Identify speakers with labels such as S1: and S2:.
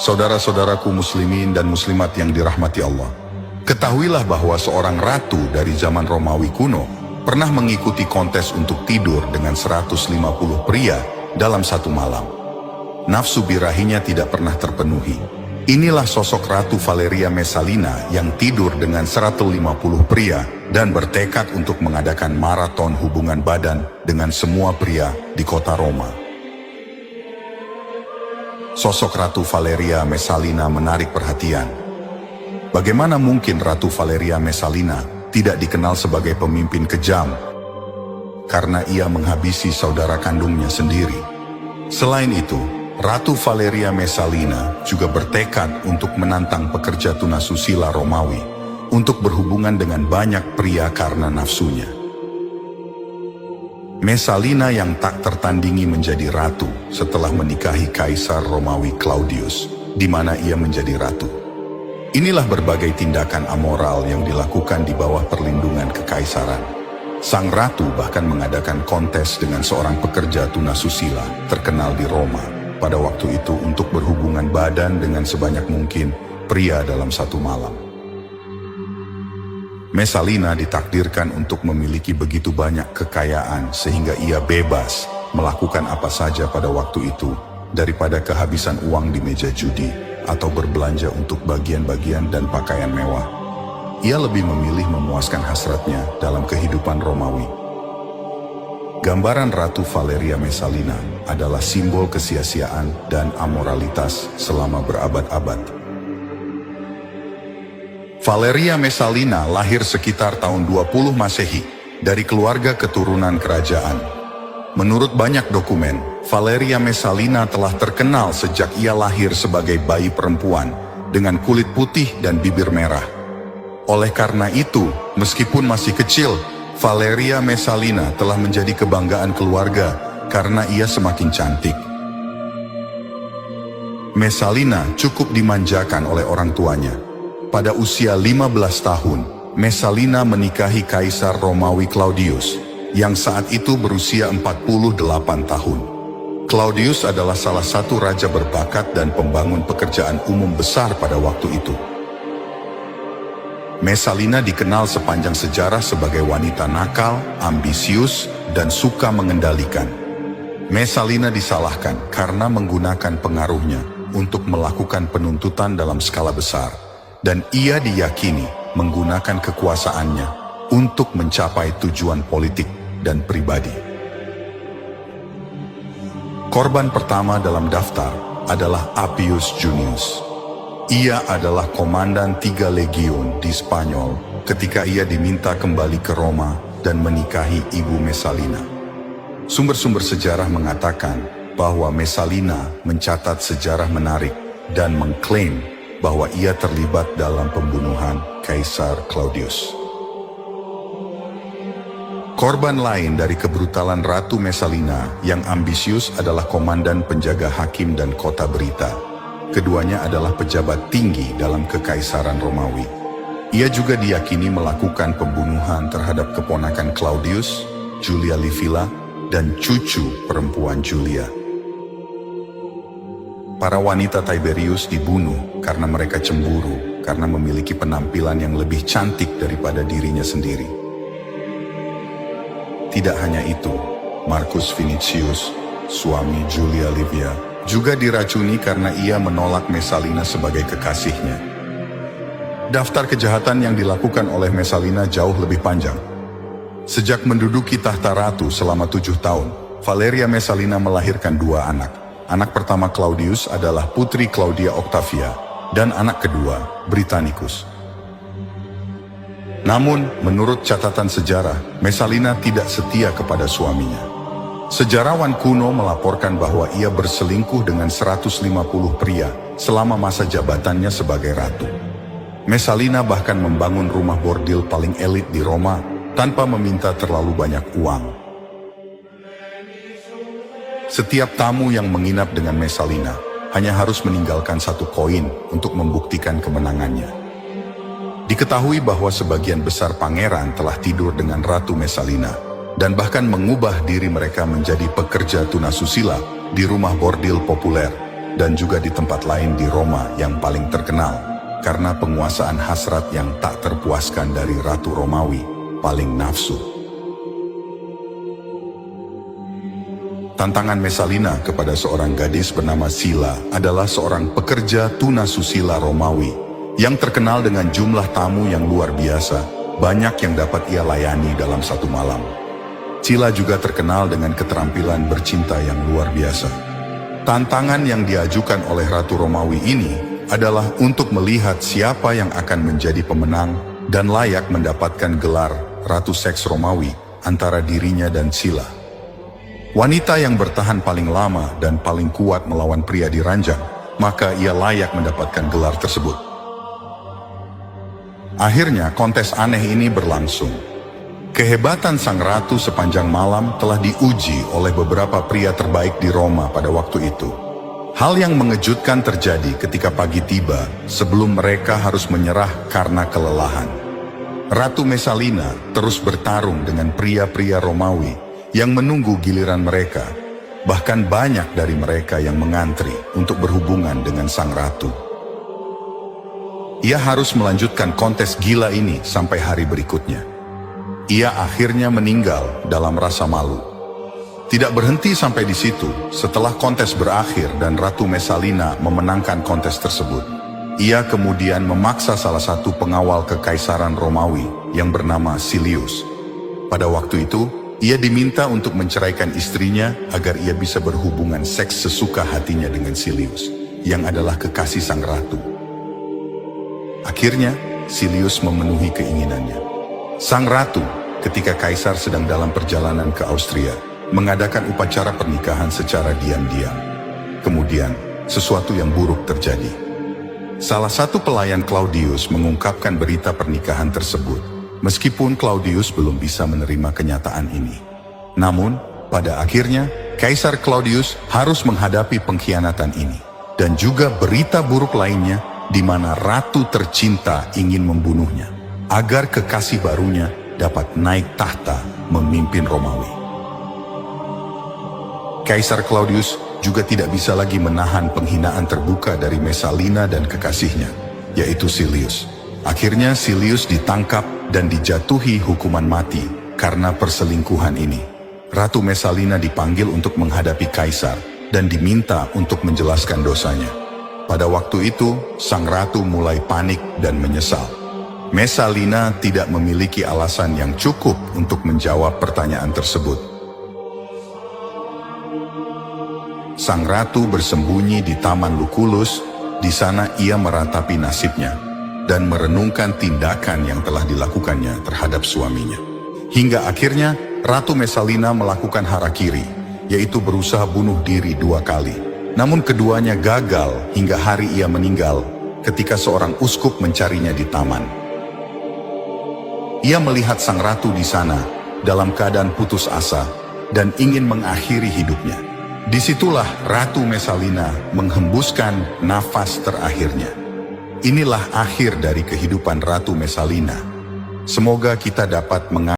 S1: Saudara-saudaraku muslimin dan muslimat yang dirahmati Allah, ketahuilah bahwa seorang ratu dari zaman Romawi kuno pernah mengikuti kontes untuk tidur dengan 150 pria dalam satu malam. Nafsu birahinya tidak pernah terpenuhi. Inilah sosok Ratu Valeria Messalina yang tidur dengan 150 pria dan bertekad untuk mengadakan maraton hubungan badan dengan semua pria di kota Roma. Sosok Ratu Valeria Messalina menarik perhatian. Bagaimana mungkin Ratu Valeria Messalina tidak dikenal sebagai pemimpin kejam? Karena ia menghabisi saudara kandungnya sendiri. Selain itu, Ratu Valeria Messalina juga bertekad untuk menantang pekerja tunasusila Romawi untuk berhubungan dengan banyak pria karena nafsunya. Messalina yang tak tertandingi menjadi ratu setelah menikahi Kaisar Romawi Claudius, di mana ia menjadi ratu. Inilah berbagai tindakan amoral yang dilakukan di bawah perlindungan kekaisaran. Sang ratu bahkan mengadakan kontes dengan seorang pekerja tunasusila terkenal di Roma pada waktu itu untuk berhubungan badan dengan sebanyak mungkin pria dalam satu malam. Messalina ditakdirkan untuk memiliki begitu banyak kekayaan sehingga ia bebas melakukan apa saja pada waktu itu daripada kehabisan uang di meja judi atau berbelanja untuk bagian-bagian dan pakaian mewah. Ia lebih memilih memuaskan hasratnya dalam kehidupan Romawi. Gambaran Ratu Valeria Messalina adalah simbol kesia-siaan dan amoralitas selama berabad-abad. Valeria Messalina lahir sekitar tahun 20 Masehi dari keluarga keturunan kerajaan. Menurut banyak dokumen, Valeria Messalina telah terkenal sejak ia lahir sebagai bayi perempuan dengan kulit putih dan bibir merah. Oleh karena itu, meskipun masih kecil, Valeria Messalina telah menjadi kebanggaan keluarga karena ia semakin cantik. Messalina cukup dimanjakan oleh orang tuanya. Pada usia 15 tahun, Messalina menikahi Kaisar Romawi Claudius, yang saat itu berusia 48 tahun. Claudius adalah salah satu raja berbakat dan pembangun pekerjaan umum besar pada waktu itu. Messalina dikenal sepanjang sejarah sebagai wanita nakal, ambisius, dan suka mengendalikan. Messalina disalahkan karena menggunakan pengaruhnya untuk melakukan penuntutan dalam skala besar. Dan ia diyakini menggunakan kekuasaannya untuk mencapai tujuan politik dan pribadi. Korban pertama dalam daftar adalah Appius Junius. Ia adalah komandan 3 legiun di Spanyol ketika ia diminta kembali ke Roma dan menikahi ibu Messalina. Sumber-sumber sejarah mengatakan bahwa Messalina mencatat sejarah menarik dan mengklaim bahwa ia terlibat dalam pembunuhan Kaisar Claudius. Korban lain dari kebrutalan Ratu Messalina yang ambisius adalah komandan penjaga hakim dan kota berita. Keduanya adalah pejabat tinggi dalam kekaisaran Romawi. Ia juga diyakini melakukan pembunuhan terhadap keponakan Claudius, Julia Livilla, dan cucu perempuan Julia. Para wanita Tiberius dibunuh karena mereka cemburu karena memiliki penampilan yang lebih cantik daripada dirinya sendiri. Tidak hanya itu, Marcus Vinicius, suami Julia Livia, juga diracuni karena ia menolak Messalina sebagai kekasihnya. Daftar kejahatan yang dilakukan oleh Messalina jauh lebih panjang. Sejak menduduki tahta ratu selama 7 tahun, Valeria Messalina melahirkan 2 anak. Anak pertama Claudius adalah putri Claudia Octavia, dan anak kedua Britannicus. Namun, menurut catatan sejarah, Messalina tidak setia kepada suaminya. Sejarawan kuno melaporkan bahwa ia berselingkuh dengan 150 pria selama masa jabatannya sebagai ratu. Messalina bahkan membangun rumah bordil paling elit di Roma tanpa meminta terlalu banyak uang. Setiap tamu yang menginap dengan Messalina hanya harus meninggalkan 1 koin untuk membuktikan kemenangannya. Diketahui bahwa sebagian besar pangeran telah tidur dengan Ratu Messalina dan bahkan mengubah diri mereka menjadi pekerja tunasusila di rumah bordil populer dan juga di tempat lain di Roma yang paling terkenal karena penguasaan hasrat yang tak terpuaskan dari Ratu Romawi paling nafsu. Tantangan Messalina kepada seorang gadis bernama Sila adalah seorang pekerja tunasusila Romawi yang terkenal dengan jumlah tamu yang luar biasa, banyak yang dapat ia layani dalam satu malam. Sila juga terkenal dengan keterampilan bercinta yang luar biasa. Tantangan yang diajukan oleh Ratu Romawi ini adalah untuk melihat siapa yang akan menjadi pemenang dan layak mendapatkan gelar Ratu Seks Romawi antara dirinya dan Sila. Wanita yang bertahan paling lama dan paling kuat melawan pria di ranjang, maka ia layak mendapatkan gelar tersebut. Akhirnya kontes aneh ini berlangsung. Kehebatan sang ratu sepanjang malam telah diuji oleh beberapa pria terbaik di Roma pada waktu itu. Hal yang mengejutkan terjadi ketika pagi tiba sebelum mereka harus menyerah karena kelelahan. Ratu Messalina terus bertarung dengan pria-pria Romawi yang menunggu giliran mereka. Bahkan banyak dari mereka yang mengantri untuk berhubungan dengan sang ratu. Ia harus melanjutkan kontes gila ini sampai hari berikutnya. Ia akhirnya meninggal dalam rasa malu. Tidak berhenti sampai di situ, setelah kontes berakhir dan Ratu Messalina memenangkan kontes tersebut, ia kemudian memaksa salah satu pengawal kekaisaran Romawi yang bernama Silius. Pada waktu itu, ia diminta untuk menceraikan istrinya agar ia bisa berhubungan seks sesuka hatinya dengan Silius, yang adalah kekasih sang ratu. Akhirnya, Silius memenuhi keinginannya. Sang ratu, ketika kaisar sedang dalam perjalanan ke Austria, mengadakan upacara pernikahan secara diam-diam. Kemudian, sesuatu yang buruk terjadi. Salah satu pelayan Claudius mengungkapkan berita pernikahan tersebut, meskipun Claudius belum bisa menerima kenyataan ini. Namun, pada akhirnya, Kaisar Claudius harus menghadapi pengkhianatan ini, dan juga berita buruk lainnya di mana ratu tercinta ingin membunuhnya, agar kekasih barunya dapat naik tahta memimpin Romawi. Kaisar Claudius juga tidak bisa lagi menahan penghinaan terbuka dari Messalina dan kekasihnya, yaitu Silius. Akhirnya Silius ditangkap dan dijatuhi hukuman mati karena perselingkuhan ini. Ratu Messalina dipanggil untuk menghadapi kaisar dan diminta untuk menjelaskan dosanya. Pada waktu itu, sang ratu mulai panik dan menyesal. Messalina tidak memiliki alasan yang cukup untuk menjawab pertanyaan tersebut. Sang ratu bersembunyi di Taman Lucullus. Di sana ia meratapi nasibnya dan merenungkan tindakan yang telah dilakukannya terhadap suaminya. Hingga akhirnya Ratu Messalina melakukan harakiri, yaitu berusaha bunuh diri 2 kali. Namun keduanya gagal hingga hari ia meninggal ketika seorang uskup mencarinya di taman. Ia melihat sang ratu di sana dalam keadaan putus asa dan ingin mengakhiri hidupnya. Disitulah Ratu Messalina menghembuskan nafas terakhirnya. Inilah akhir dari kehidupan Ratu Messalina. Semoga kita dapat mengambil